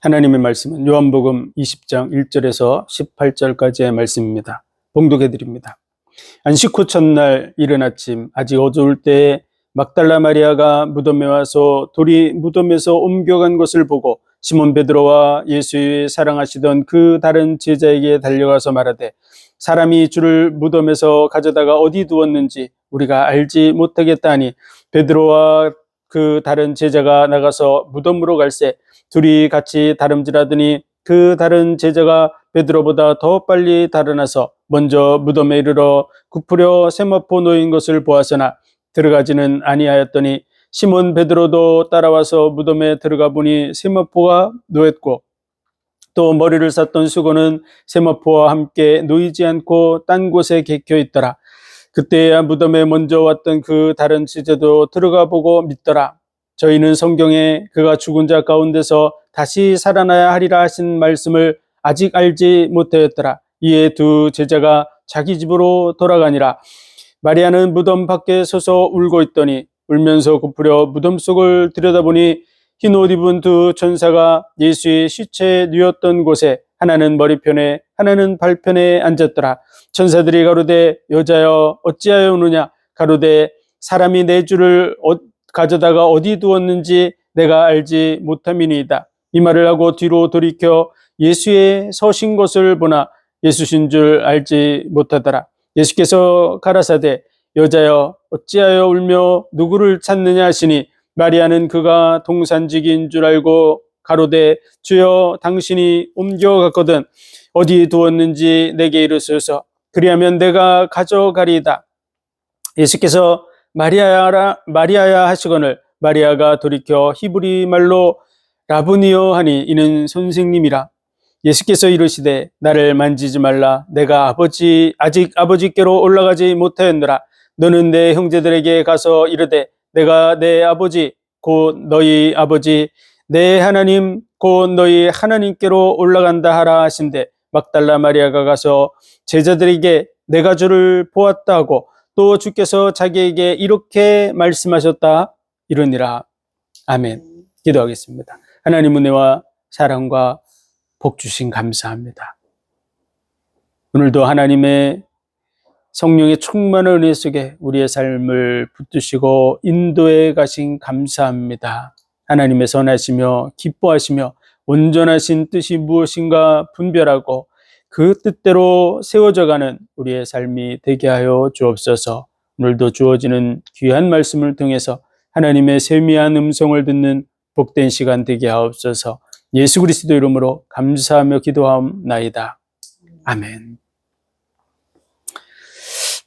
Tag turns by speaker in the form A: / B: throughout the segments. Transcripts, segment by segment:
A: 하나님의 말씀은 요한복음 20장 1절에서 18절까지의 말씀입니다. 봉독해 드립니다. 안식 후 첫날 이른 아침 아직 어두울 때에 막달라 마리아가 무덤에 와서 돌이 무덤에서 옮겨간 것을 보고 시몬 베드로와 예수의 사랑하시던 그 다른 제자에게 달려가서 말하되 사람이 주를 무덤에서 가져다가 어디 두었는지 우리가 알지 못하겠다 하니 베드로와 그 다른 제자가 나가서 무덤으로 갈새 둘이 같이 다름질하더니 그 다른 제자가 베드로보다 더 빨리 달아나서 먼저 무덤에 이르러 굽으려 세마포 놓인 것을 보았으나 들어가지는 아니하였더니 시몬 베드로도 따라와서 무덤에 들어가 보니 세마포가 놓였고 또 머리를 쌌던 수건은 세마포와 함께 놓이지 않고 딴 곳에 객겨 있더라. 그때야 무덤에 먼저 왔던 그 다른 제자도 들어가 보고 믿더라. 저희는 성경에 그가 죽은 자 가운데서 다시 살아나야 하리라 하신 말씀을 아직 알지 못하였더라. 이에 두 제자가 자기 집으로 돌아가니라. 마리아는 무덤 밖에 서서 울고 있더니 울면서 굽으려 무덤 속을 들여다보니 흰 옷 입은 두 천사가 예수의 시체에 누웠던 곳에 하나는 머리편에 하나는 발편에 앉았더라. 천사들이 가로되 여자여 어찌하여 우느냐. 가로되 사람이 내 주를 가져다가 어디 두었는지 내가 알지 못함이니이다. 이 말을 하고 뒤로 돌이켜 예수의 서신 것을 보나 예수신 줄 알지 못하더라. 예수께서 가라사대 여자여 어찌하여 울며 누구를 찾느냐 하시니 마리아는 그가 동산직인 줄 알고 가로되 주여 당신이 옮겨갔거든 어디에 두었는지 내게 이르소서 그리하면 내가 가져가리이다. 예수께서 마리아야 하시거늘 마리아가 돌이켜 히브리 말로 라브니요 하니 이는 선생님이라. 예수께서 이르시되 나를 만지지 말라. 내가 아직 아버지께로 올라가지 못하였노라. 너는 내 형제들에게 가서 이르되 내가 내 아버지 곧 너희 아버지 내 하나님 곧 너희 하나님께로 올라간다 하라 하신대 막달라 마리아가 가서 제자들에게 내가 주를 보았다 하고 또 주께서 자기에게 이렇게 말씀하셨다 이러니라. 아멘. 기도하겠습니다. 하나님 은혜와 사랑과 복 주신 감사합니다. 오늘도 하나님의 성령의 충만한 은혜 속에 우리의 삶을 붙드시고 인도해 가신 감사합니다. 하나님의 선하시며 기뻐하시며 온전하신 뜻이 무엇인가 분별하고 그 뜻대로 세워져가는 우리의 삶이 되게 하여 주옵소서. 오늘도 주어지는 귀한 말씀을 통해서 하나님의 세미한 음성을 듣는 복된 시간 되게 하옵소서. 예수 그리스도 이름으로 감사하며 기도하옵나이다. 아멘.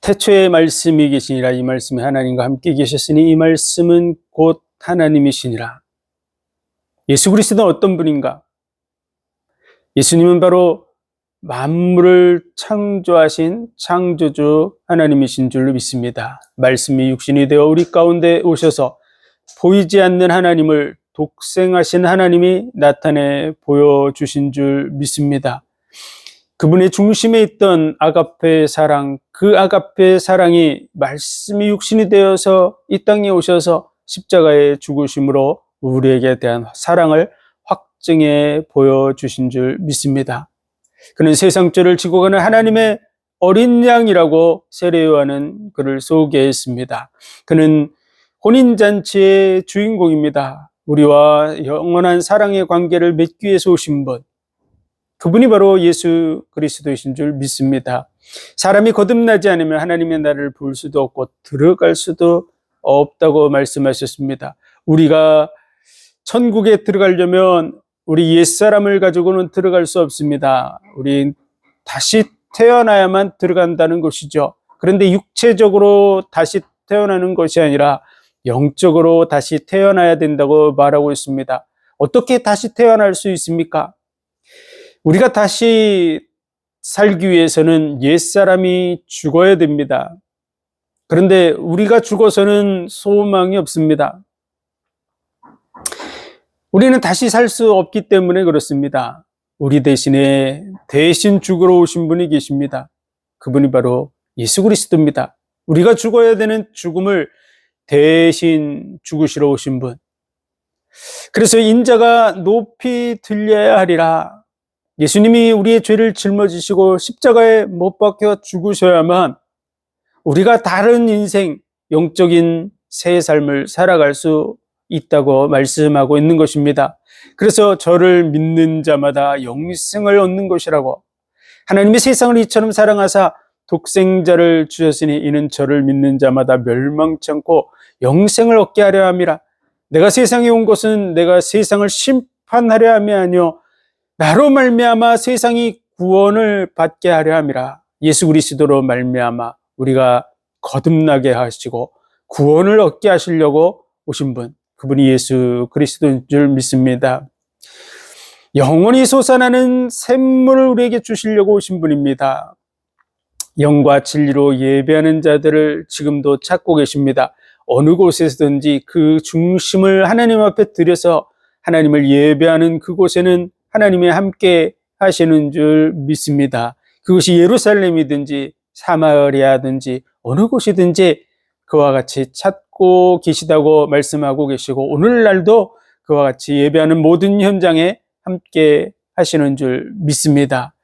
A: 태초에 말씀이 계시니라. 이 말씀이 하나님과 함께 계셨으니 이 말씀은 곧 하나님이시니라. 예수 그리스도는 어떤 분인가? 예수님은 바로 만물을 창조하신 창조주 하나님이신 줄로 믿습니다. 말씀이 육신이 되어 우리 가운데 오셔서 보이지 않는 하나님을 독생하신 하나님이 나타내 보여주신 줄 믿습니다. 그분의 중심에 있던 아가페의 사랑, 그 아가페의 사랑이 말씀이 육신이 되어서 이 땅에 오셔서 십자가에 죽으심으로 우리에게 대한 사랑을 확증해 보여주신 줄 믿습니다. 그는 세상죄를 지고 가는 하나님의 어린 양이라고 세례 요한은 그를 소개했습니다. 그는 혼인잔치의 주인공입니다. 우리와 영원한 사랑의 관계를 맺기 위해서 오신 분, 그분이 바로 예수 그리스도이신 줄 믿습니다. 사람이 거듭나지 않으면 하나님의 나라를 볼 수도 없고 들어갈 수도 없다고 말씀하셨습니다. 우리가 천국에 들어가려면 우리 옛사람을 가지고는 들어갈 수 없습니다. 우리 다시 태어나야만 들어간다는 것이죠. 그런데 육체적으로 다시 태어나는 것이 아니라 영적으로 다시 태어나야 된다고 말하고 있습니다. 어떻게 다시 태어날 수 있습니까? 우리가 다시 살기 위해서는 옛사람이 죽어야 됩니다. 그런데 우리가 죽어서는 소망이 없습니다. 우리는 다시 살 수 없기 때문에 그렇습니다. 우리 대신에 대신 죽으러 오신 분이 계십니다. 그분이 바로 예수 그리스도입니다. 우리가 죽어야 되는 죽음을 대신 죽으시러 오신 분. 그래서 인자가 높이 들려야 하리라. 예수님이 우리의 죄를 짊어지시고 십자가에 못 박혀 죽으셔야만 우리가 다른 인생, 영적인 새 삶을 살아갈 수 있다고 말씀하고 있는 것입니다. 그래서 저를 믿는 자마다 영생을 얻는 것이라고, 하나님이 세상을 이처럼 사랑하사 독생자를 주셨으니 이는 저를 믿는 자마다 멸망치 않고 영생을 얻게 하려 함이라. 내가 세상에 온 것은 내가 세상을 심판하려 함이 아니요 나로 말미암아 세상이 구원을 받게 하려 함이라. 예수 그리스도로 말미암아 우리가 거듭나게 하시고 구원을 얻게 하시려고 오신 분, 그분이 예수 그리스도인 줄 믿습니다. 영원히 솟아나는 샘물을 우리에게 주시려고 오신 분입니다. 영과 진리로 예배하는 자들을 지금도 찾고 계십니다. 어느 곳에서든지 그 중심을 하나님 앞에 들여서 하나님을 예배하는 그곳에는 하나님이 함께 하시는 줄 믿습니다. 그것이 예루살렘이든지 사마리아든지 어느 곳이든지 그와 같이 찾고 계시다고 말씀하고 계시고, 오늘날도 그와 같이 예배하는 모든 현장에 함께 하시는 줄 믿습니다.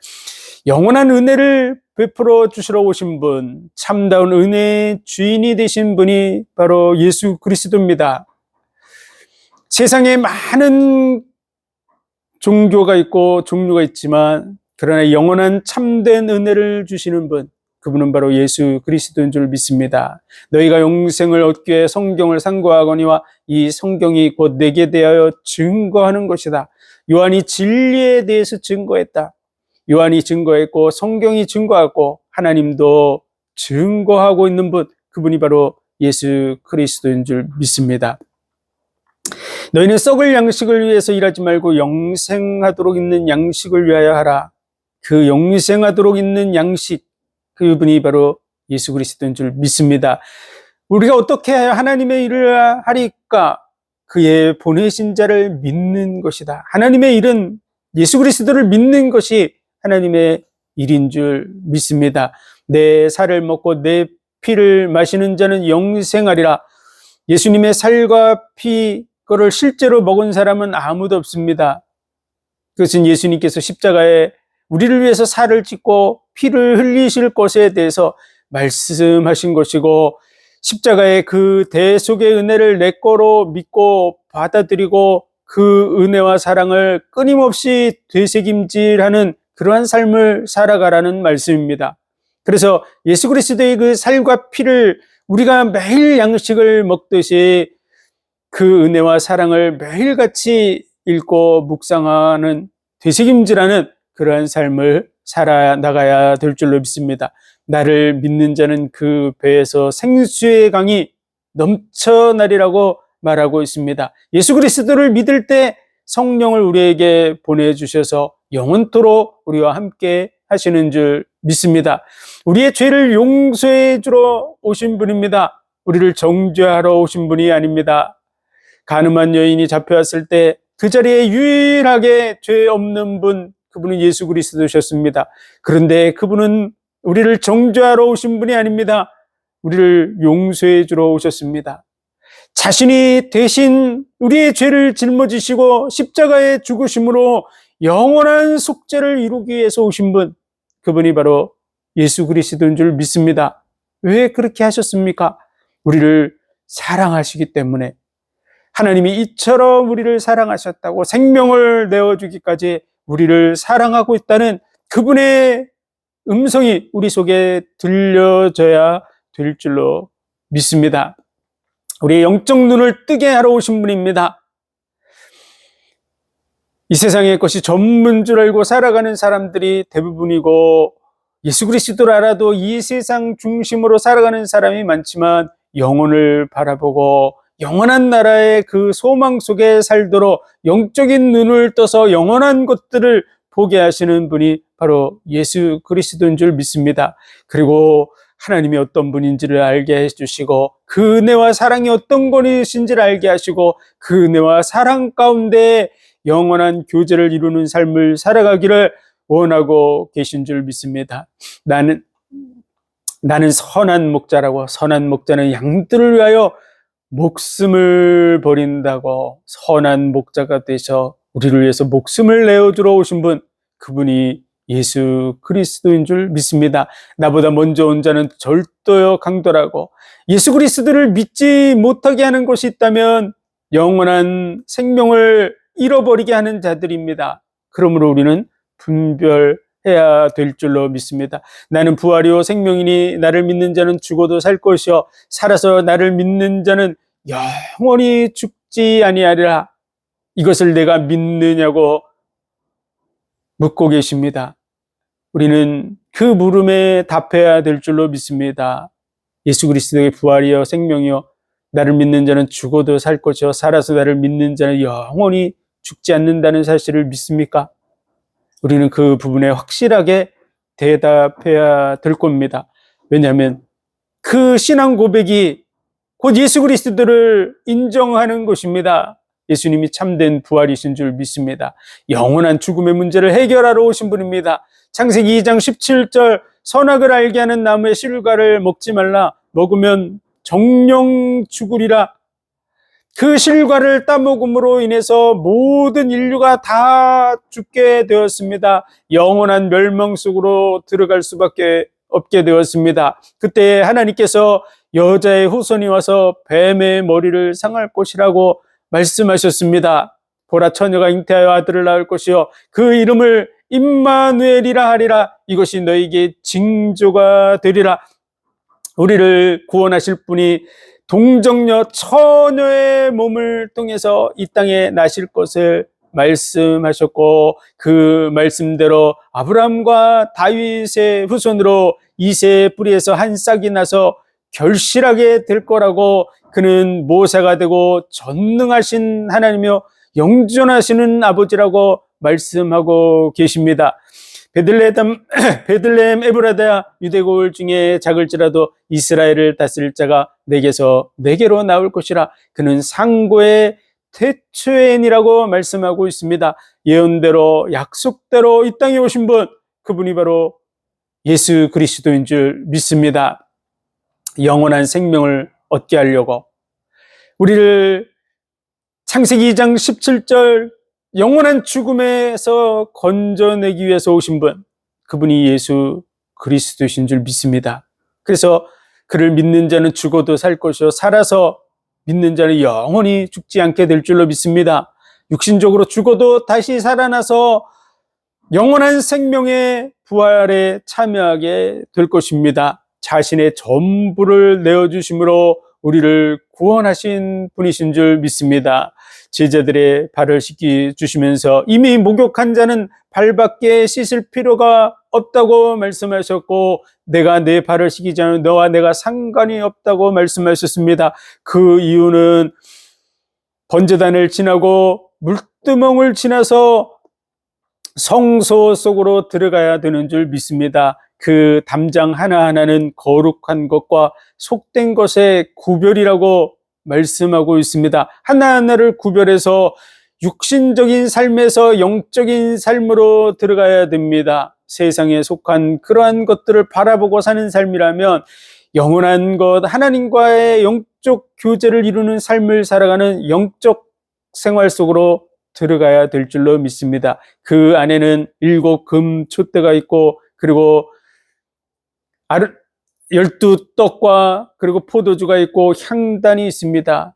A: 영원한 은혜를 베풀어 주시러 오신 분, 참다운 은혜의 주인이 되신 분이 바로 예수 그리스도입니다. 세상에 많은 종교가 있고 종류가 있지만 그러나 영원한 참된 은혜를 주시는 분, 그분은 바로 예수 그리스도인 줄 믿습니다. 너희가 영생을 얻기 위해 성경을 상고하거니와 이 성경이 곧 내게 대하여 증거하는 것이다. 요한이 진리에 대해서 증거했다. 요한이 증거했고 성경이 증거하고 하나님도 증거하고 있는 분, 그분이 바로 예수 그리스도인 줄 믿습니다. 너희는 썩을 양식을 위해서 일하지 말고 영생하도록 있는 양식을 위하여 하라. 그 영생하도록 있는 양식, 그분이 바로 예수 그리스도인 줄 믿습니다. 우리가 어떻게 하나님의 일을 하리까? 그의 보내신 자를 믿는 것이다. 하나님의 일은 예수 그리스도를 믿는 것이 하나님의 일인 줄 믿습니다. 내 살을 먹고 내 피를 마시는 자는 영생하리라. 예수님의 살과 피, 그를 실제로 먹은 사람은 아무도 없습니다. 그것은 예수님께서 십자가에 우리를 위해서 살을 찢고 피를 흘리실 것에 대해서 말씀하신 것이고, 십자가의 그 대속의 은혜를 내 거로 믿고 받아들이고 그 은혜와 사랑을 끊임없이 되새김질하는 그러한 삶을 살아가라는 말씀입니다. 그래서 예수 그리스도의 그 살과 피를 우리가 매일 양식을 먹듯이 그 은혜와 사랑을 매일같이 읽고 묵상하는, 되새김질하는 그러한 삶을 살아나가야 될 줄로 믿습니다. 나를 믿는 자는 그 배에서 생수의 강이 넘쳐나리라고 말하고 있습니다. 예수 그리스도를 믿을 때 성령을 우리에게 보내주셔서 영원토록 우리와 함께 하시는 줄 믿습니다. 우리의 죄를 용서해 주러 오신 분입니다. 우리를 정죄하러 오신 분이 아닙니다. 가늠한 여인이 잡혀왔을 때 그 자리에 유일하게 죄 없는 분, 그분은 예수 그리스도셨습니다. 그런데 그분은 우리를 정죄하러 오신 분이 아닙니다. 우리를 용서해 주러 오셨습니다. 자신이 대신 우리의 죄를 짊어지시고 십자가에 죽으심으로 영원한 속죄를 이루기 위해서 오신 분, 그분이 바로 예수 그리스도인 줄 믿습니다. 왜 그렇게 하셨습니까? 우리를 사랑하시기 때문에. 하나님이 이처럼 우리를 사랑하셨다고 생명을 내어주기까지 우리를 사랑하고 있다는 그분의 음성이 우리 속에 들려져야 될 줄로 믿습니다. 우리의 영적 눈을 뜨게 하러 오신 분입니다. 이 세상의 것이 전부인 줄 알고 살아가는 사람들이 대부분이고, 예수 그리스도를 알아도 이 세상 중심으로 살아가는 사람이 많지만 영혼을 바라보고 영원한 나라의 그 소망 속에 살도록 영적인 눈을 떠서 영원한 것들을 보게 하시는 분이 바로 예수 그리스도인 줄 믿습니다. 그리고 하나님이 어떤 분인지를 알게 해주시고 그 은혜와 사랑이 어떤 것인지를 알게 하시고 그 은혜와 사랑 가운데 영원한 교제를 이루는 삶을 살아가기를 원하고 계신 줄 믿습니다. 나는 선한 목자라고, 선한 목자는 양들을 위하여 목숨을 버린다고 선한 목자가 되셔 우리를 위해서 목숨을 내어주러 오신 분, 그분이 예수 그리스도인 줄 믿습니다. 나보다 먼저 온 자는 절도요 강도라고. 예수 그리스도를 믿지 못하게 하는 것이 있다면 영원한 생명을 잃어버리게 하는 자들입니다. 그러므로 우리는 분별해야 될 줄로 믿습니다. 나는 부활이요 생명이니 나를 믿는 자는 죽어도 살 것이요 살아서 나를 믿는 자는 영원히 죽지 아니하리라. 이것을 내가 믿느냐고 묻고 계십니다. 우리는 그 물음에 답해야 될 줄로 믿습니다. 예수 그리스도의 부활이요 생명이요 나를 믿는 자는 죽어도 살 것이요 살아서 나를 믿는 자는 영원히 죽지 않는다는 사실을 믿습니까? 우리는 그 부분에 확실하게 대답해야 될 겁니다. 왜냐하면 그 신앙 고백이 곧 예수 그리스도를 인정하는 것입니다. 예수님이 참된 부활이신 줄 믿습니다. 영원한 죽음의 문제를 해결하러 오신 분입니다. 창세기 2장 17절 선악을 알게 하는 나무의 실과를 먹지 말라. 먹으면 정령 죽으리라. 그 실과를 따먹음으로 인해서 모든 인류가 다 죽게 되었습니다. 영원한 멸망 속으로 들어갈 수밖에 없게 되었습니다. 그때 하나님께서 여자의 후손이 와서 뱀의 머리를 상할 것이라고 말씀하셨습니다. 보라 처녀가 잉태하여 아들을 낳을 것이요 그 이름을 임마누엘이라 하리라. 이것이 너에게 징조가 되리라. 우리를 구원하실 분이 동정녀 처녀의 몸을 통해서 이 땅에 나실 것을 말씀하셨고 그 말씀대로 아브라함과 다윗의 후손으로 이새의 뿌리에서 한 싹이 나서 결실하게 될 거라고 그는 모세가 되고 전능하신 하나님이며 영존하시는 아버지라고 말씀하고 계십니다. 베들레헴 에브라다 유대고을 중에 작을지라도 이스라엘을 다스릴 자가 내게로 나올 것이라. 그는 상고의 태초엔이라고 말씀하고 있습니다. 예언대로 약속대로 이 땅에 오신 분, 그분이 바로 예수 그리스도인 줄 믿습니다. 영원한 생명을 얻게 하려고 우리를 창세기 2장 17절 영원한 죽음에서 건져내기 위해서 오신 분, 그분이 예수 그리스도이신 줄 믿습니다. 그래서 그를 믿는 자는 죽어도 살 것이요 살아서 믿는 자는 영원히 죽지 않게 될 줄로 믿습니다. 육신적으로 죽어도 다시 살아나서 영원한 생명의 부활에 참여하게 될 것입니다. 자신의 전부를 내어주심으로 우리를 구원하신 분이신 줄 믿습니다. 제자들의 발을 씻겨주시면서 이미 목욕한 자는 발밖에 씻을 필요가 없다고 말씀하셨고 내가 내 발을 씻기지 않으면 너와 내가 상관이 없다고 말씀하셨습니다. 그 이유는 번제단을 지나고 물두멍을 지나서 성소 속으로 들어가야 되는 줄 믿습니다. 그 담장 하나하나는 거룩한 것과 속된 것의 구별이라고 말씀하고 있습니다. 하나하나를 구별해서 육신적인 삶에서 영적인 삶으로 들어가야 됩니다. 세상에 속한 그러한 것들을 바라보고 사는 삶이라면 영원한 것, 하나님과의 영적 교제를 이루는 삶을 살아가는 영적 생활 속으로 들어가야 될 줄로 믿습니다. 그 안에는 7 금촛대가 있고 그리고 12떡과 그리고 포도주가 있고 향단이 있습니다.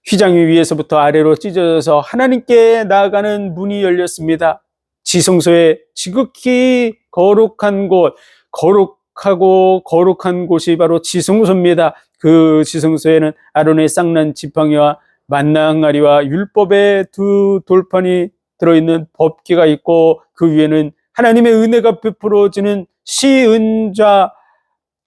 A: 휘장 위에서부터 아래로 찢어져서 하나님께 나아가는 문이 열렸습니다. 지성소에 지극히 거룩한 곳, 거룩하고 거룩한 곳이 바로 지성소입니다. 그 지성소에는 아론의 쌍난 지팡이와 만나 항아리와 율법의 2 돌판이 들어있는 법궤가 있고 그 위에는 하나님의 은혜가 베풀어지는 시은좌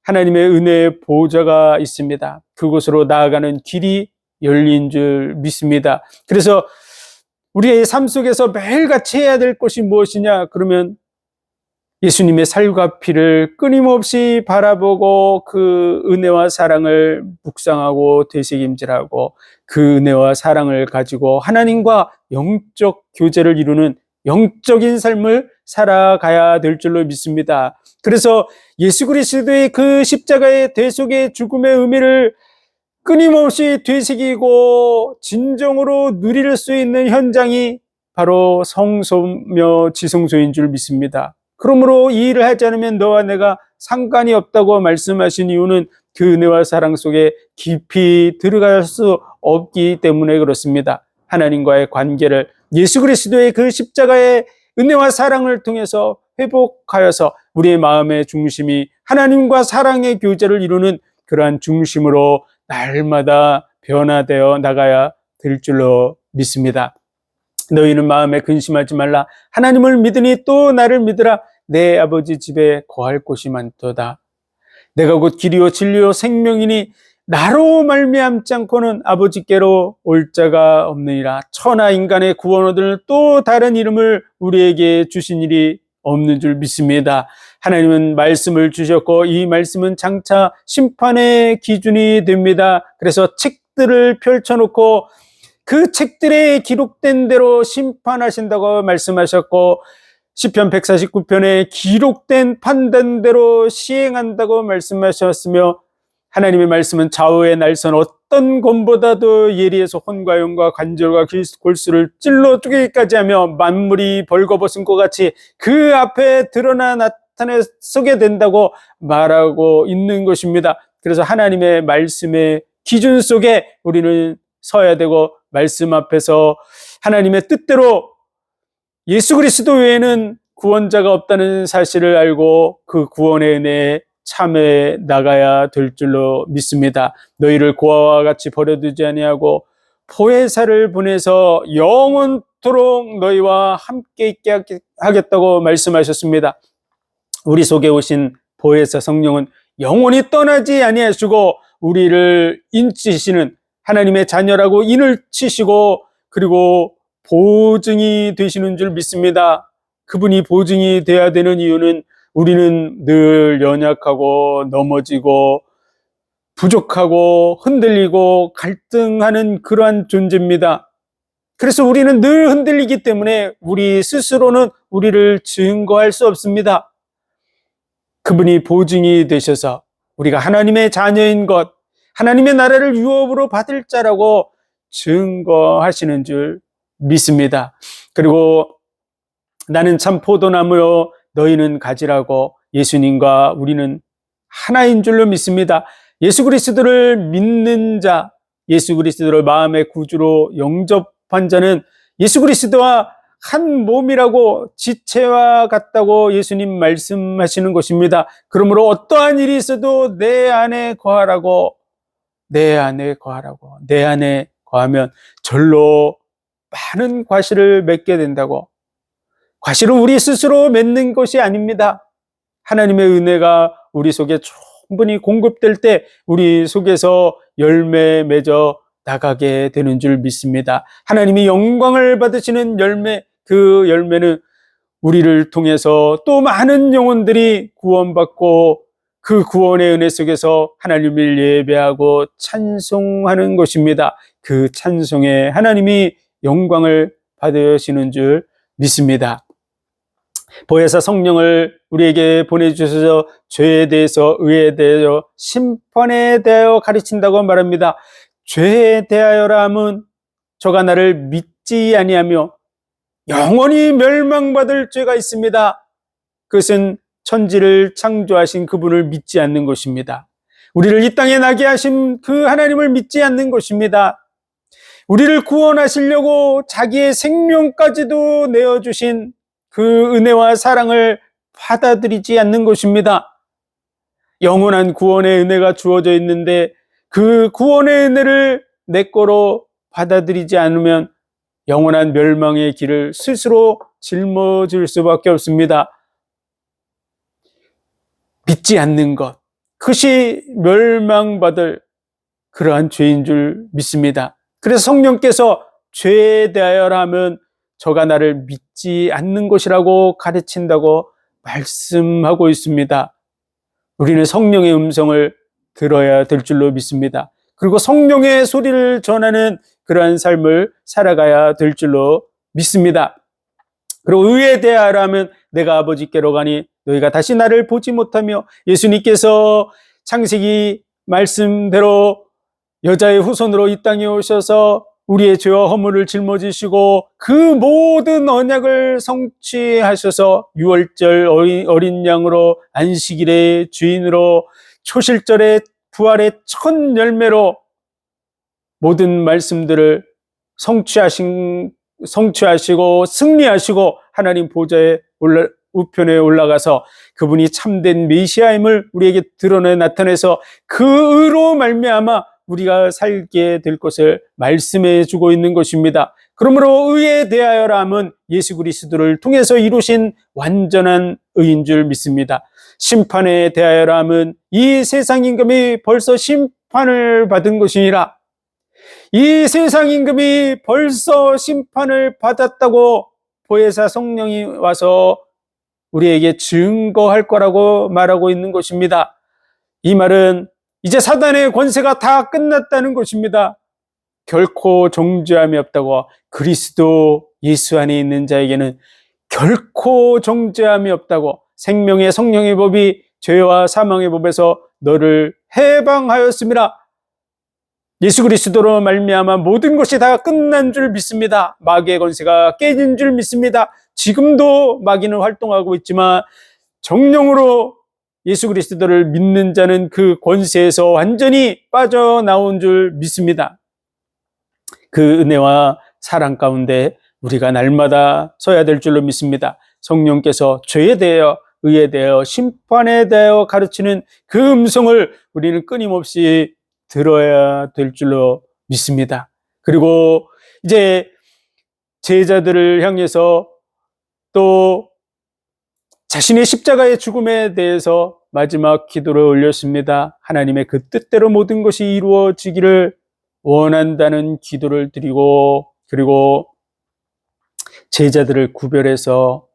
A: 하나님의 은혜의 보좌가 있습니다. 그곳으로 나아가는 길이 열린 줄 믿습니다. 그래서 우리의 삶 속에서 매일같이 해야 될 것이 무엇이냐? 그러면 예수님의 살과 피를 끊임없이 바라보고 그 은혜와 사랑을 묵상하고 되새김질하고 그 은혜와 사랑을 가지고 하나님과 영적 교제를 이루는 영적인 삶을 살아가야 될 줄로 믿습니다. 그래서 예수 그리스도의 그 십자가의 대속의 죽음의 의미를 끊임없이 되새기고 진정으로 누릴 수 있는 현장이 바로 성소며 지성소인 줄 믿습니다. 그러므로 이 일을 하지 않으면 너와 내가 상관이 없다고 말씀하신 이유는 그 은혜와 사랑 속에 깊이 들어갈 수 없기 때문에 그렇습니다. 하나님과의 관계를 예수 그리스도의 그 십자가의 은혜와 사랑을 통해서 회복하여서 우리의 마음의 중심이 하나님과 사랑의 교제를 이루는 그러한 중심으로 날마다 변화되어 나가야 될 줄로 믿습니다. 너희는 마음에 근심하지 말라. 하나님을 믿으니 또 나를 믿으라. 내 아버지 집에 거할 곳이 많도다. 내가 곧 길이요 진리요 생명이니 나로 말미암지 않고는 아버지께로 올 자가 없느니라. 천하 인간의 구원 얻을 또 다른 이름을 우리에게 주신 일이 없는 줄 믿습니다. 하나님은 말씀을 주셨고 이 말씀은 장차 심판의 기준이 됩니다. 그래서 책들을 펼쳐놓고 그 책들에 기록된 대로 심판하신다고 말씀하셨고 시편 149편에 기록된 판단대로 시행한다고 말씀하셨으며 하나님의 말씀은 좌우의 날선 어떤 검보다도 예리해서 혼과 영과 관절과 골수를 찔러 쪼개기까지 하며 만물이 벌거벗은 것 같이 그 앞에 드러나 나타내서게 된다고 말하고 있는 것입니다. 그래서 하나님의 말씀의 기준 속에 우리는 서야 되고 말씀 앞에서 하나님의 뜻대로 예수 그리스도 외에는 구원자가 없다는 사실을 알고 그 구원의 은혜에 참여해 나가야 될 줄로 믿습니다. 너희를 고아와 같이 버려두지 아니하고 보혜사를 보내서 영원토록 너희와 함께 있게 하겠다고 말씀하셨습니다. 우리 속에 오신 보혜사 성령은 영원히 떠나지 아니하시고 우리를 인치시는 하나님의 자녀라고 인을 치시고 그리고 보증이 되시는 줄 믿습니다. 그분이 보증이 돼야 되는 이유는 우리는 늘 연약하고 넘어지고 부족하고 흔들리고 갈등하는 그러한 존재입니다. 그래서 우리는 늘 흔들리기 때문에 우리 스스로는 우리를 증거할 수 없습니다. 그분이 보증이 되셔서 우리가 하나님의 자녀인 것, 하나님의 나라를 유업으로 받을 자라고 증거하시는 줄 믿습니다. 그리고 나는 참 포도나무요 너희는 가지라고 예수님과 우리는 하나인 줄로 믿습니다. 예수 그리스도를 믿는 자, 예수 그리스도를 마음의 구주로 영접한 자는 예수 그리스도와 한 몸이라고 지체와 같다고 예수님 말씀하시는 것입니다. 그러므로 어떠한 일이 있어도 내 안에 거하라고, 내 안에 거하라고, 내 안에 거하면 절로 많은 과실을 맺게 된다고. 과실은 우리 스스로 맺는 것이 아닙니다. 하나님의 은혜가 우리 속에 충분히 공급될 때 우리 속에서 열매 맺어 나가게 되는 줄 믿습니다. 하나님이 영광을 받으시는 열매, 그 열매는 우리를 통해서 또 많은 영혼들이 구원받고 그 구원의 은혜 속에서 하나님을 예배하고 찬송하는 것입니다. 그 찬송에 하나님이 영광을 받으시는 줄 믿습니다. 보혜사 성령을 우리에게 보내주셔서 죄에 대해서, 의에 대하여, 심판에 대하여 가르친다고 말합니다. 죄에 대하여라 함은 저가 나를 믿지 아니하며 영원히 멸망받을 죄가 있습니다. 그것은 천지를 창조하신 그분을 믿지 않는 것입니다. 우리를 이 땅에 나게 하신 그 하나님을 믿지 않는 것입니다. 우리를 구원하시려고 자기의 생명까지도 내어주신 그 은혜와 사랑을 받아들이지 않는 것입니다. 영원한 구원의 은혜가 주어져 있는데 그 구원의 은혜를 내 거로 받아들이지 않으면 영원한 멸망의 길을 스스로 짊어질 수밖에 없습니다. 믿지 않는 것, 그것이 멸망받을 그러한 죄인 줄 믿습니다. 그래서 성령께서 죄에 대하여라 하면 저가 나를 믿지 않는 것이라고 가르친다고 말씀하고 있습니다. 우리는 성령의 음성을 들어야 될 줄로 믿습니다. 그리고 성령의 소리를 전하는 그러한 삶을 살아가야 될 줄로 믿습니다. 그리고 의에 대하여라 하면 내가 아버지께로 가니 너희가 다시 나를 보지 못하며 예수님께서 창세기 말씀대로 여자의 후손으로 이 땅에 오셔서 우리의 죄와 허물을 짊어지시고 그 모든 언약을 성취하셔서 유월절 어린 양으로 안식일의 주인으로 초실절의 부활의 첫 열매로 모든 말씀들을 성취하시고 승리하시고 하나님 보좌의 우편에 올라가서 그분이 참된 메시아임을 우리에게 드러내 나타내서 그 의로 말미암아 우리가 살게 될 것을 말씀해 주고 있는 것입니다. 그러므로 의에 대하여람은 예수 그리스도를 통해서 이루신 완전한 의인 줄 믿습니다. 심판에 대하여람은 이 세상 임금이 벌써 심판을 받은 것이니라. 이 세상 임금이 벌써 심판을 받았다고 보혜사 성령이 와서 우리에게 증거할 거라고 말하고 있는 것입니다. 이 말은 이제 사단의 권세가 다 끝났다는 것입니다. 결코 정죄함이 없다고, 그리스도 예수 안에 있는 자에게는 결코 정죄함이 없다고, 생명의 성령의 법이 죄와 사망의 법에서 너를 해방하였습니다. 예수 그리스도로 말미암아 모든 것이 다 끝난 줄 믿습니다. 마귀의 권세가 깨진 줄 믿습니다. 지금도 마귀는 활동하고 있지만 정령으로 예수 그리스도를 믿는 자는 그 권세에서 완전히 빠져나온 줄 믿습니다. 그 은혜와 사랑 가운데 우리가 날마다 서야 될 줄로 믿습니다. 성령께서 죄에 대하여, 의에 대하여, 심판에 대하여 가르치는 그 음성을 우리는 끊임없이 들어야 될 줄로 믿습니다. 그리고 이제 제자들을 향해서 또 자신의 십자가의 죽음에 대해서 마지막 기도를 올렸습니다. 하나님의 그 뜻대로 모든 것이 이루어지기를 원한다는 기도를 드리고, 그리고 제자들을 구별해서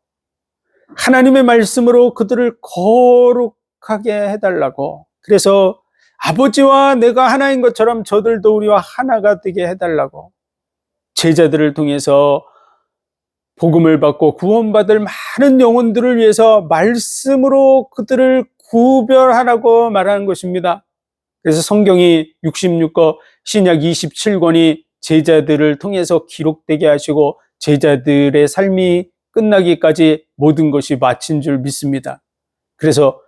A: 하나님의 말씀으로 그들을 거룩하게 해달라고, 그래서 아버지와 내가 하나인 것처럼 저들도 우리와 하나가 되게 해달라고, 제자들을 통해서 복음을 받고 구원받을 많은 영혼들을 위해서 말씀으로 그들을 구별하라고 말하는 것입니다. 그래서 성경이 66권, 신약 27권이 제자들을 통해서 기록되게 하시고 제자들의 삶이 끝나기까지 모든 것이 마친 줄 믿습니다. 그래서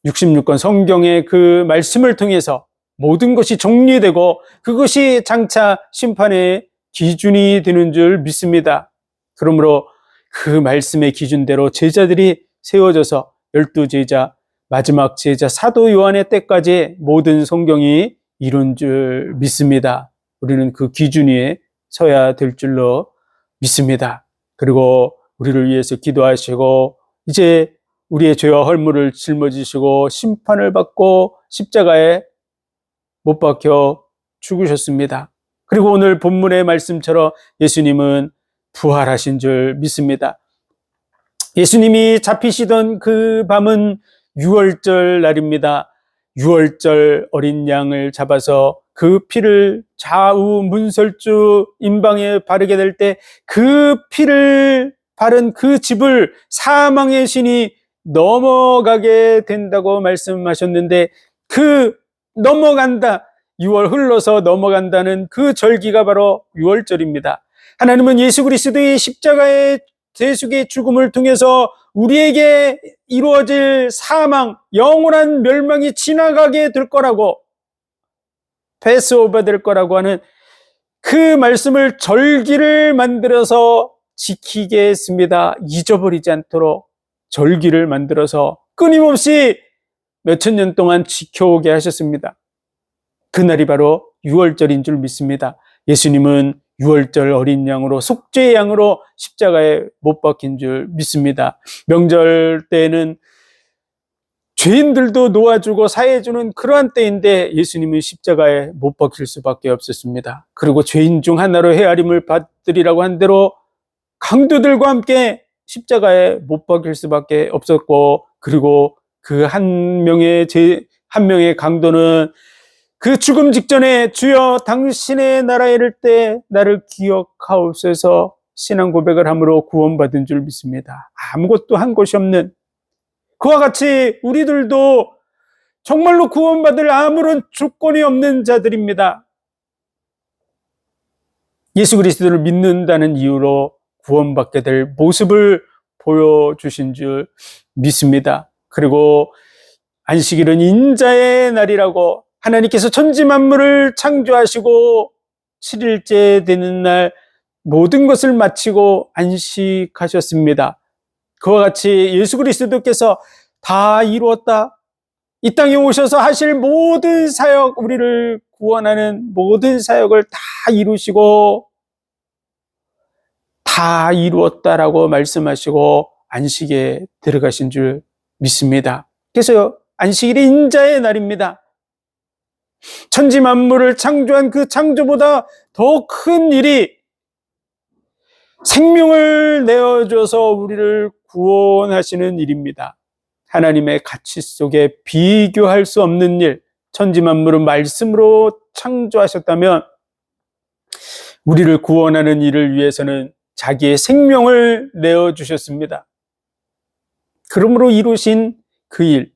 A: 66권 성경의 그 말씀을 통해서 모든 것이 정리되고 그것이 장차 심판의 기준이 되는 줄 믿습니다. 그러므로 그 말씀의 기준대로 제자들이 세워져서 12제자, 마지막 제자 사도 요한의 때까지 모든 성경이 이룬 줄 믿습니다. 우리는 그 기준 위에 서야 될 줄로 믿습니다. 그리고 우리를 위해서 기도하시고 이제 우리의 죄와 헐물을 짊어지시고 심판을 받고 십자가에 못 박혀 죽으셨습니다. 그리고 오늘 본문의 말씀처럼 예수님은 부활하신 줄 믿습니다. 예수님이 잡히시던 그 밤은 유월절 날입니다. 유월절 어린 양을 잡아서 그 피를 좌우 문설주 임방에 바르게 될 때 그 피를 바른 그 집을 사망의 신이 넘어가게 된다고 말씀하셨는데, 그 넘어간다, 6월 흘러서 넘어간다는 그 절기가 바로 유월절입니다. 하나님은 예수 그리스도의 십자가의 대속의 죽음을 통해서 우리에게 이루어질 사망, 영원한 멸망이 지나가게 될 거라고, 패스오버 될 거라고 하는 그 말씀을 절기를 만들어서 지키게 했습니다. 잊어버리지 않도록 절기를 만들어서 끊임없이 몇천 년 동안 지켜오게 하셨습니다. 그날이 바로 유월절인 줄 믿습니다. 예수님은 유월절 어린 양으로, 속죄의 양으로 십자가에 못 박힌 줄 믿습니다. 명절 때에는 죄인들도 놓아주고 사해주는 그러한 때인데 예수님은 십자가에 못 박힐 수밖에 없었습니다. 그리고 죄인 중 하나로 헤아림을 받으리라고 한 대로 강도들과 함께 십자가에 못 박힐 수밖에 없었고, 그리고 그 한 명의 강도는 그 죽음 직전에 주여 당신의 나라에 이를 때 나를 기억하옵소서 신앙 고백을 함으로 구원받은 줄 믿습니다. 아무것도 한 것이 없는, 그와 같이 우리들도 정말로 구원받을 아무런 조건이 없는 자들입니다. 예수 그리스도를 믿는다는 이유로 구원받게 될 모습을 보여주신 줄 믿습니다. 그리고 안식일은 인자의 날이라고 하나님께서 천지 만물을 창조하시고 7일째 되는 날 모든 것을 마치고 안식하셨습니다. 그와 같이 예수 그리스도께서 다 이루었다, 이 땅에 오셔서 하실 모든 사역, 우리를 구원하는 모든 사역을 다 이루시고 다 이루었다라고 말씀하시고 안식에 들어가신 줄 믿습니다. 그래서 안식일이 인자의 날입니다. 천지 만물을 창조한 그 창조보다 더 큰 일이 생명을 내어줘서 우리를 구원하시는 일입니다. 하나님의 가치 속에 비교할 수 없는 일, 천지 만물을 말씀으로 창조하셨다면 우리를 구원하는 일을 위해서는 자기의 생명을 내어주셨습니다. 그러므로 이루신 그 일,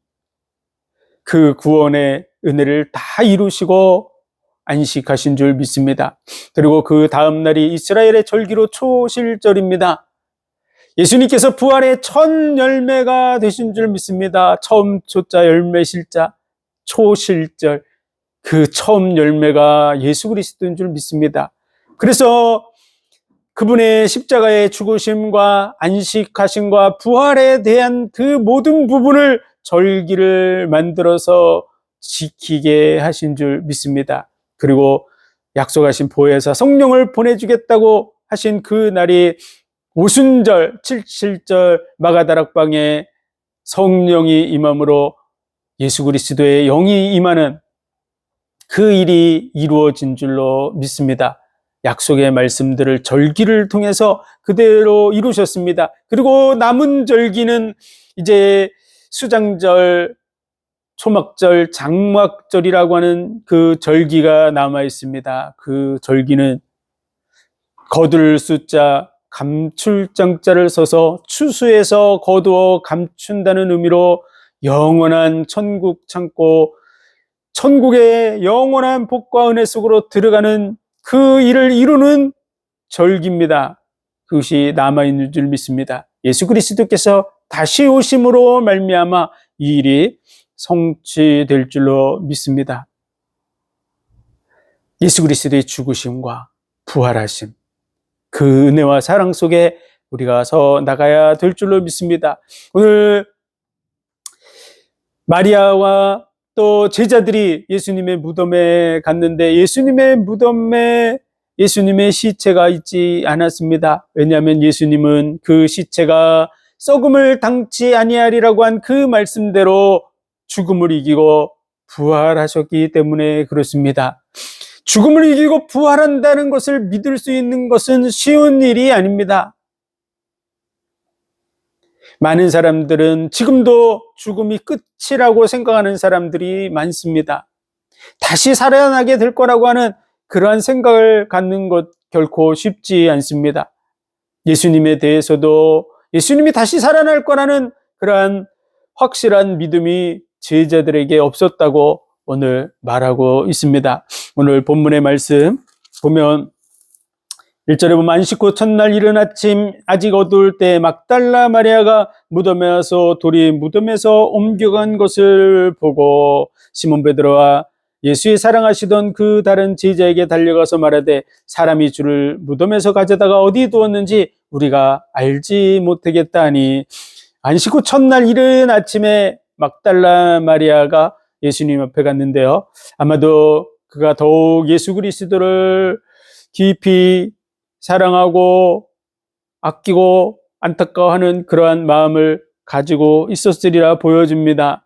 A: 그 구원의 은혜를 다 이루시고 안식하신 줄 믿습니다. 그리고 그 다음 날이 이스라엘의 절기로 초실절입니다. 예수님께서 부활의 첫 열매가 되신 줄 믿습니다. 처음 초자 열매 실자 초실절, 그 처음 열매가 예수 그리스도인 줄 믿습니다. 그래서 그분의 십자가의 죽으심과 안식하심과 부활에 대한 그 모든 부분을 절기를 만들어서 지키게 하신 줄 믿습니다. 그리고 약속하신 보혜사 성령을 보내주겠다고 하신 그 날이 오순절 77절 마가다락방에 성령이 임함으로 예수 그리스도의 영이 임하는 그 일이 이루어진 줄로 믿습니다. 약속의 말씀들을 절기를 통해서 그대로 이루셨습니다. 그리고 남은 절기는 이제 수장절, 초막절, 장막절이라고 하는 그 절기가 남아 있습니다. 그 절기는 거둘 숫자, 감출장자를 써서 추수해서 거두어 감춘다는 의미로 영원한 천국 창고, 천국의 영원한 복과 은혜 속으로 들어가는 그 일을 이루는 절기입니다. 그것이 남아있는 줄 믿습니다. 예수 그리스도께서 다시 오심으로 말미암아 이 일이 성취될 줄로 믿습니다. 예수 그리스도의 죽으심과 부활하심, 그 은혜와 사랑 속에 우리가 서 나가야 될 줄로 믿습니다. 오늘 마리아와 또 제자들이 예수님의 무덤에 갔는데 예수님의 무덤에 예수님의 시체가 있지 않았습니다. 왜냐하면 예수님은 그 시체가 썩음을 당치 아니하리라고 한 그 말씀대로 죽음을 이기고 부활하셨기 때문에 그렇습니다. 죽음을 이기고 부활한다는 것을 믿을 수 있는 것은 쉬운 일이 아닙니다. 많은 사람들은 지금도 죽음이 끝이라고 생각하는 사람들이 많습니다. 다시 살아나게 될 거라고 하는 그러한 생각을 갖는 것 결코 쉽지 않습니다. 예수님에 대해서도 예수님이 다시 살아날 거라는 그러한 확실한 믿음이 제자들에게 없었다고 오늘 말하고 있습니다. 오늘 본문의 말씀 보면 1절에 보면 안식 후 첫날 이른 아침 아직 어두울 때 막달라 마리아가 무덤에 와서 돌이 무덤에서 옮겨간 것을 보고 시몬 베드로와 예수의 사랑하시던 그 다른 제자에게 달려가서 말하되 사람이 주를 무덤에서 가져다가 어디 두었는지 우리가 알지 못하겠다 하니 안식 후 첫날 이른 아침에 막달라 마리아가 예수님 앞에 갔는데요. 아마도 그가 더욱 예수 그리스도를 깊이 사랑하고 아끼고 안타까워하는 그러한 마음을 가지고 있었으리라 보여집니다.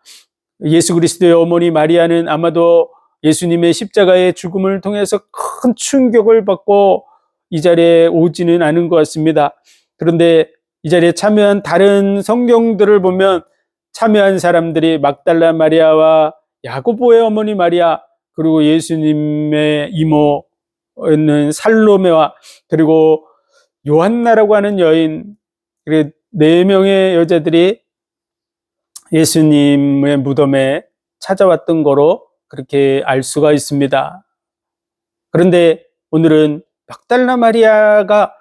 A: 예수 그리스도의 어머니 마리아는 아마도 예수님의 십자가의 죽음을 통해서 큰 충격을 받고 이 자리에 오지는 않은 것 같습니다. 그런데 이 자리에 참여한 다른 성경들을 보면 참여한 사람들이 막달라 마리아와 야고보의 어머니 마리아, 그리고 예수님의 이모였는 살로메와 그리고 요한나라고 하는 여인, 네 명의 여자들이 예수님의 무덤에 찾아왔던 거로 그렇게 알 수가 있습니다. 그런데 오늘은 막달라 마리아가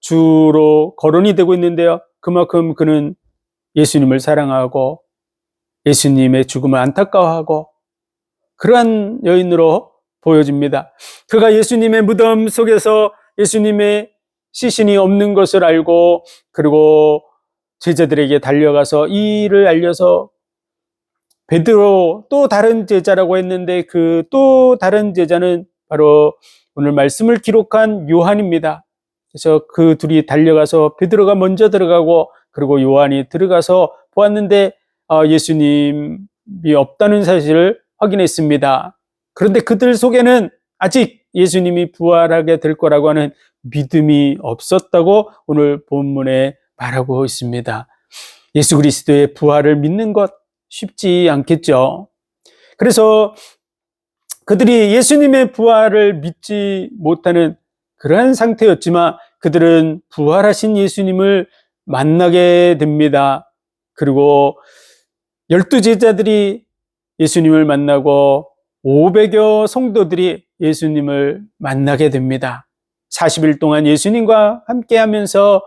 A: 주로 거론이 되고 있는데요. 그만큼 그는 예수님을 사랑하고 예수님의 죽음을 안타까워하고 그러한 여인으로 보여집니다. 그가 예수님의 무덤 속에서 예수님의 시신이 없는 것을 알고 그리고 제자들에게 달려가서 이 일을 알려서 베드로 또 다른 제자라고 했는데 그 또 다른 제자는 바로 오늘 말씀을 기록한 요한입니다. 그래서 그 둘이 달려가서 베드로가 먼저 들어가고 그리고 요한이 들어가서 보았는데 예수님이 없다는 사실을 확인했습니다. 그런데 그들 속에는 아직 예수님이 부활하게 될 거라고 하는 믿음이 없었다고 오늘 본문에 말하고 있습니다. 예수 그리스도의 부활을 믿는 것 쉽지 않겠죠. 그래서 그들이 예수님의 부활을 믿지 못하는 그러한 상태였지만 그들은 부활하신 예수님을 만나게 됩니다. 그리고 12제자들이 예수님을 만나고 500여 성도들이 예수님을 만나게 됩니다. 40일 동안 예수님과 함께 하면서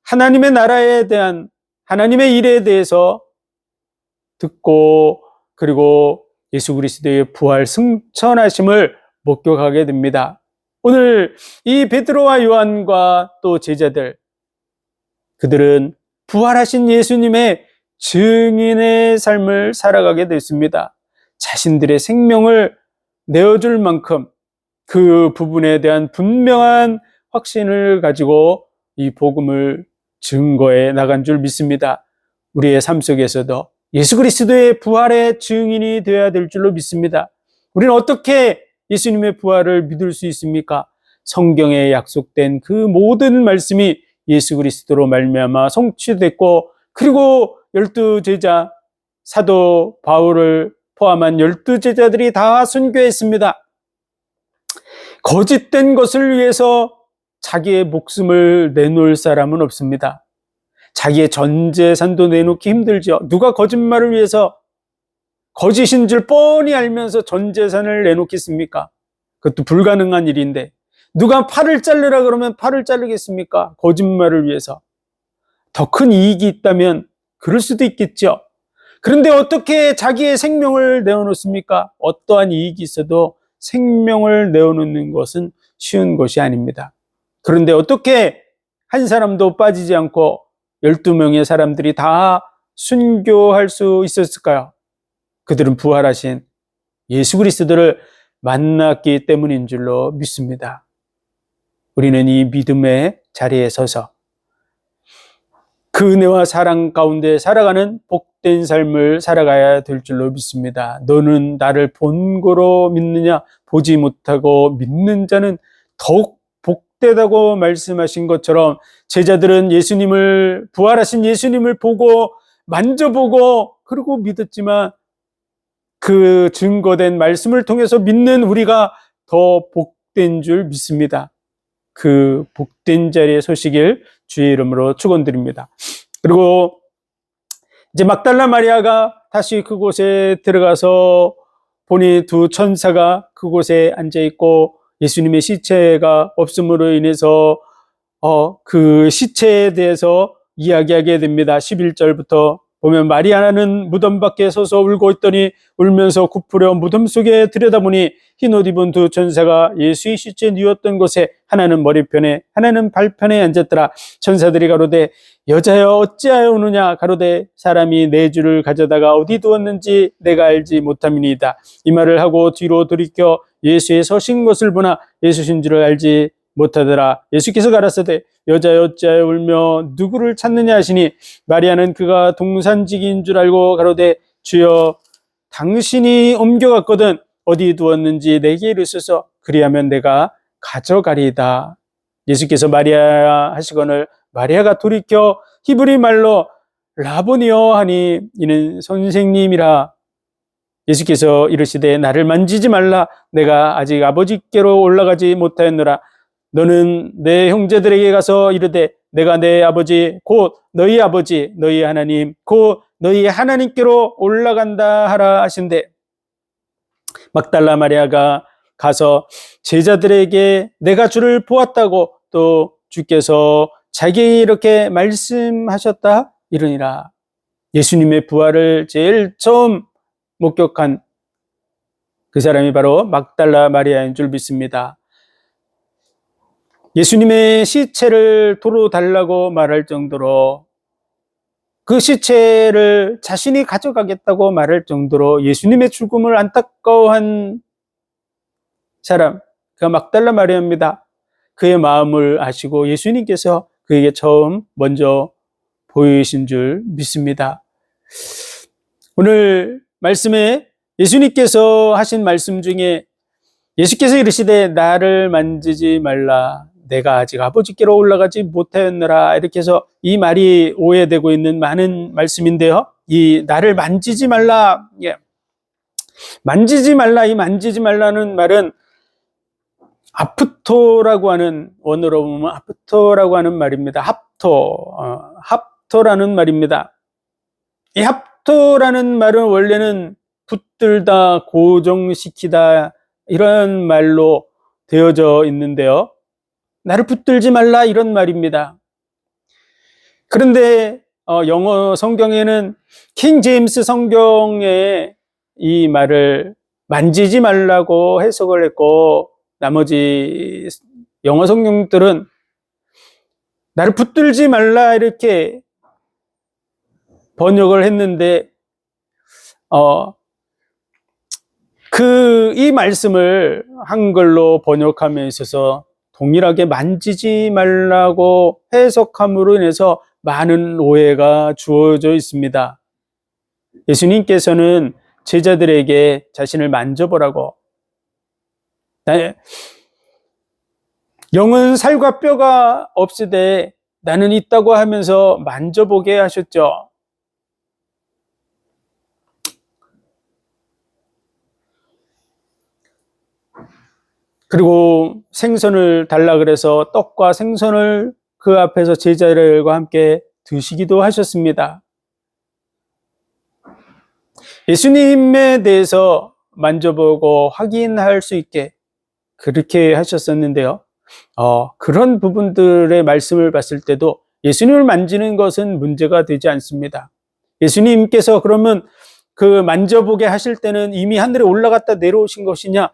A: 하나님의 나라에 대한 하나님의 일에 대해서 듣고 그리고 예수 그리스도의 부활 승천하심을 목격하게 됩니다. 오늘 이 베드로와 요한과 또 제자들 그들은 부활하신 예수님의 증인의 삶을 살아가게 됐습니다. 자신들의 생명을 내어줄 만큼 그 부분에 대한 분명한 확신을 가지고 이 복음을 증거해 나간 줄 믿습니다. 우리의 삶 속에서도 예수 그리스도의 부활의 증인이 되어야 될 줄로 믿습니다. 우리는 어떻게 예수님의 부활을 믿을 수 있습니까? 성경에 약속된 그 모든 말씀이 예수 그리스도로 말미암아 성취됐고 그리고 12제자 사도 바울을 포함한 12제자들이 다 순교했습니다. 거짓된 것을 위해서 자기의 목숨을 내놓을 사람은 없습니다. 자기의 전 재산도 내놓기 힘들죠. 누가 거짓말을 위해서 거짓인 줄 뻔히 알면서 전 재산을 내놓겠습니까? 그것도 불가능한 일인데 누가 팔을 자르라 그러면 팔을 자르겠습니까? 거짓말을 위해서. 더 큰 이익이 있다면 그럴 수도 있겠죠. 그런데 어떻게 자기의 생명을 내어놓습니까? 어떠한 이익이 있어도 생명을 내어놓는 것은 쉬운 것이 아닙니다. 그런데 어떻게 한 사람도 빠지지 않고 12명의 사람들이 다 순교할 수 있었을까요? 그들은 부활하신 예수 그리스도를 만났기 때문인 줄로 믿습니다. 우리는 이 믿음의 자리에 서서 그 은혜와 사랑 가운데 살아가는 복된 삶을 살아가야 될 줄로 믿습니다. 너는 나를 본고로 믿느냐? 보지 못하고 믿는 자는 더욱 복되다고 말씀하신 것처럼 제자들은 예수님을 부활하신 예수님을 보고 만져보고 그리고 믿었지만 그 증거된 말씀을 통해서 믿는 우리가 더 복된 줄 믿습니다. 그 복된 자리에 서시길 주의 이름으로 축원드립니다. 그리고 이제 막달라 마리아가 다시 그곳에 들어가서 보니 두 천사가 그곳에 앉아 있고 예수님의 시체가 없음으로 인해서 그 시체에 대해서 이야기하게 됩니다. 11절부터 보면 마리아는 무덤 밖에 서서 울고 있더니 울면서 굽으려 무덤 속에 들여다보니 흰 옷 입은 두 천사가 예수의 시체 누웠던 곳에 하나는 머리편에 하나는 발편에 앉았더라. 천사들이 가로되 여자여 어찌하여 우느냐? 가로되 사람이 내 주를 가져다가 어디 두었는지 내가 알지 못함이니이다. 이 말을 하고 뒤로 돌이켜 예수의 서신 것을 보나 예수신 줄을 알지 못하더라. 예수께서 가라사대 여자여 어찌하여 울며 누구를 찾느냐 하시니 마리아는 그가 동산직인 줄 알고 가로되 주여 당신이 옮겨갔거든 어디 두었는지 내게 이르소서 그리하면 내가 가져가리이다. 예수께서 마리아 하시거늘 마리아가 돌이켜 히브리 말로 라보니여 하니 이는 선생님이라. 예수께서 이르시되 나를 만지지 말라. 내가 아직 아버지께로 올라가지 못하였노라. 너는 내 형제들에게 가서 이르되 내가 내 아버지 곧 너희 아버지 너희 하나님 곧 너희 하나님께로 올라간다 하라 하신대. 막달라 마리아가 가서 제자들에게 내가 주를 보았다고, 또 주께서 자기에게 이렇게 말씀하셨다 이러니라. 예수님의 부활을 제일 처음 목격한 그 사람이 바로 막달라 마리아인 줄 믿습니다. 예수님의 시체를 도로 달라고 말할 정도로, 그 시체를 자신이 가져가겠다고 말할 정도로 예수님의 죽음을 안타까워한 사람, 그 막달라 마리아입니다. 그의 마음을 아시고 예수님께서 그에게 처음 먼저 보이신 줄 믿습니다. 오늘 말씀에 예수님께서 하신 말씀 중에 예수께서 이르시되 나를 만지지 말라, 내가 아직 아버지께로 올라가지 못하였느라, 이렇게 해서 이 말이 오해되고 있는 많은 말씀인데요. 이 나를 만지지 말라, 만지지 말라, 이 만지지 말라는 말은 아프토라고 하는, 원어로 보면 아프토라고 하는 말입니다. 합토라는 말입니다. 이 합토라는 말은 원래는 붙들다, 고정시키다, 이런 말로 되어져 있는데요. 나를 붙들지 말라, 이런 말입니다. 그런데 영어 성경에는 킹 제임스 성경에 이 말을 만지지 말라고 해석을 했고, 나머지 영어 성경들은 나를 붙들지 말라 이렇게 번역을 했는데, 이 말씀을 한글로 번역함에 있어서 동일하게 만지지 말라고 해석함으로 인해서 많은 오해가 주어져 있습니다. 예수님께서는 제자들에게 자신을 만져보라고, 영은 살과 뼈가 없으되 나는 있다고 하면서 만져보게 하셨죠. 그리고 생선을 달라 그래서 떡과 생선을 그 앞에서 제자들과 함께 드시기도 하셨습니다. 예수님에 대해서 만져보고 확인할 수 있게 그렇게 하셨었는데요. 그런 부분들의 말씀을 봤을 때도 예수님을 만지는 것은 문제가 되지 않습니다. 예수님께서 그러면 그 만져보게 하실 때는 이미 하늘에 올라갔다 내려오신 것이냐,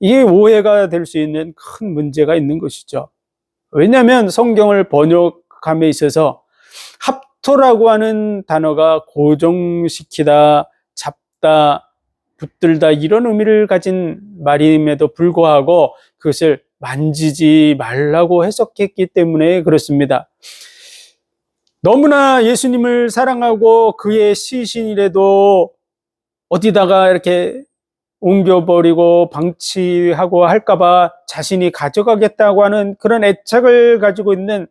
A: 이게 오해가 될 수 있는 큰 문제가 있는 것이죠. 왜냐하면 성경을 번역함에 있어서 합토라고 하는 단어가 고정시키다, 잡다, 붙들다, 이런 의미를 가진 말임에도 불구하고 그것을 만지지 말라고 해석했기 때문에 그렇습니다. 너무나 예수님을 사랑하고 그의 시신이라도 어디다가 이렇게 옮겨버리고 방치하고 할까봐 자신이 가져가겠다고 하는 그런 애착을 가지고 있는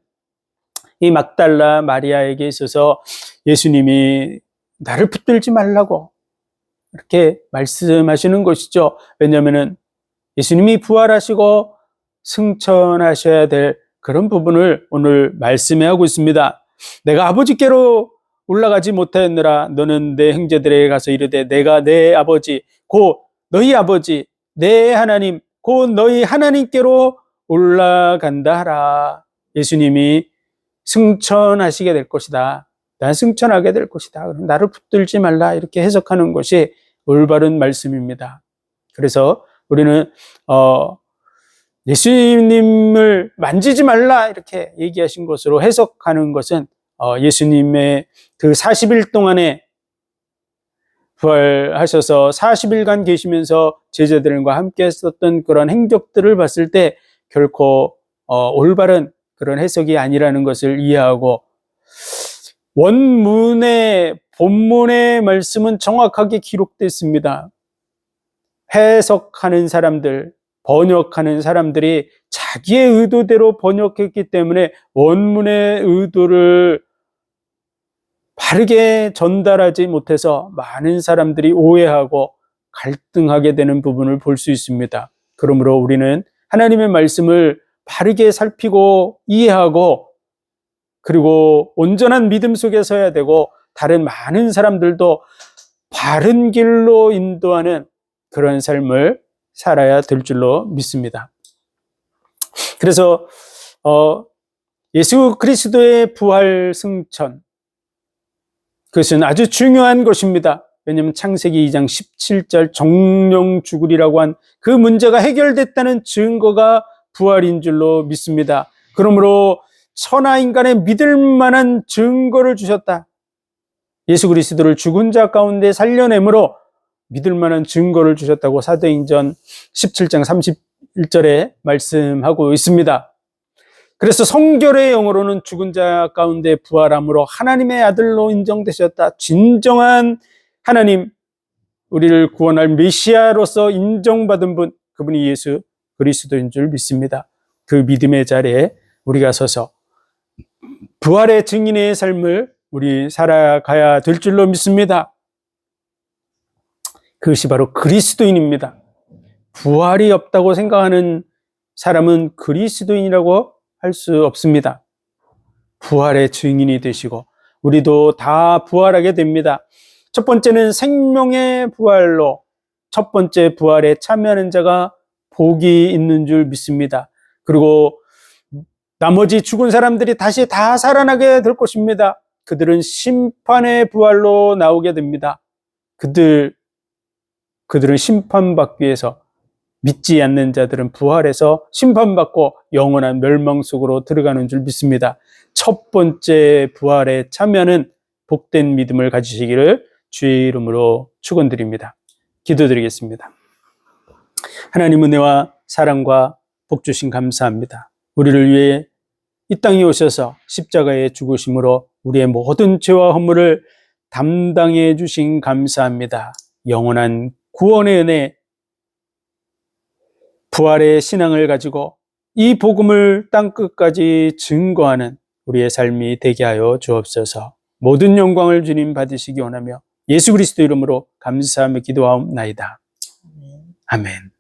A: 이 막달라 마리아에게 있어서 예수님이 나를 붙들지 말라고 이렇게 말씀하시는 것이죠. 왜냐하면 예수님이 부활하시고 승천하셔야 될 그런 부분을 오늘 말씀해 하고 있습니다. 내가 아버지께로 올라가지 못하였느라, 너는 내 형제들에게 가서 이르되 내가 내 아버지 곧 너희 아버지 내 하나님 곧 너희 하나님께로 올라간다 하라. 예수님이 승천하시게 될 것이다. 난 승천하게 될 것이다. 나를 붙들지 말라, 이렇게 해석하는 것이 올바른 말씀입니다. 그래서 우리는 예수님을 만지지 말라 이렇게 얘기하신 것으로 해석하는 것은 예수님의 그 40일 동안에 부활하셔서 40일간 계시면서 제자들과 함께 했었던 그런 행적들을 봤을 때 결코 올바른 그런 해석이 아니라는 것을 이해하고, 원문의 본문의 말씀은 정확하게 기록됐습니다. 해석하는 사람들, 번역하는 사람들이 자기의 의도대로 번역했기 때문에 원문의 의도를 바르게 전달하지 못해서 많은 사람들이 오해하고 갈등하게 되는 부분을 볼 수 있습니다. 그러므로 우리는 하나님의 말씀을 바르게 살피고 이해하고 그리고 온전한 믿음 속에 서야 되고 다른 많은 사람들도 바른 길로 인도하는 그런 삶을 살아야 될 줄로 믿습니다. 그래서 예수 그리스도의 부활 승천, 그것은 아주 중요한 것입니다. 왜냐하면 창세기 2장 17절 정령 죽으리라고 한 그 문제가 해결됐다는 증거가 부활인 줄로 믿습니다. 그러므로 천하인간의 믿을 만한 증거를 주셨다. 예수 그리스도를 죽은 자 가운데 살려내므로 믿을 만한 증거를 주셨다고 사도행전 17장 31절에 말씀하고 있습니다. 그래서 성결의 영어로는 죽은 자 가운데 부활함으로 하나님의 아들로 인정되셨다. 진정한 하나님, 우리를 구원할 메시아로서 인정받은 분, 그분이 예수 그리스도인 줄 믿습니다. 그 믿음의 자리에 우리가 서서 부활의 증인의 삶을 우리 살아가야 될 줄로 믿습니다. 그것이 바로 그리스도인입니다. 부활이 없다고 생각하는 사람은 그리스도인이라고 할 수 없습니다. 부활의 증인이 되시고 우리도 다 부활하게 됩니다. 첫 번째는 생명의 부활로 첫 번째 부활에 참여하는 자가 복이 있는 줄 믿습니다. 그리고 나머지 죽은 사람들이 다시 다 살아나게 될 것입니다. 그들은 심판의 부활로 나오게 됩니다. 그들은 심판받기 위해서, 믿지 않는 자들은 부활해서 심판받고 영원한 멸망 속으로 들어가는 줄 믿습니다. 첫 번째 부활에 참여하는 복된 믿음을 가지시기를 주의 이름으로 축원드립니다. 기도드리겠습니다. 하나님 은혜와 사랑과 복 주신 감사합니다. 우리를 위해 이 땅에 오셔서 십자가에 죽으심으로 우리의 모든 죄와 허물을 담당해 주신 감사합니다. 영원한 구원의 은혜, 부활의 신앙을 가지고 이 복음을 땅끝까지 증거하는 우리의 삶이 되게 하여 주옵소서. 모든 영광을 주님 받으시기 원하며 예수 그리스도 이름으로 감사하며 기도하옵나이다. 아멘.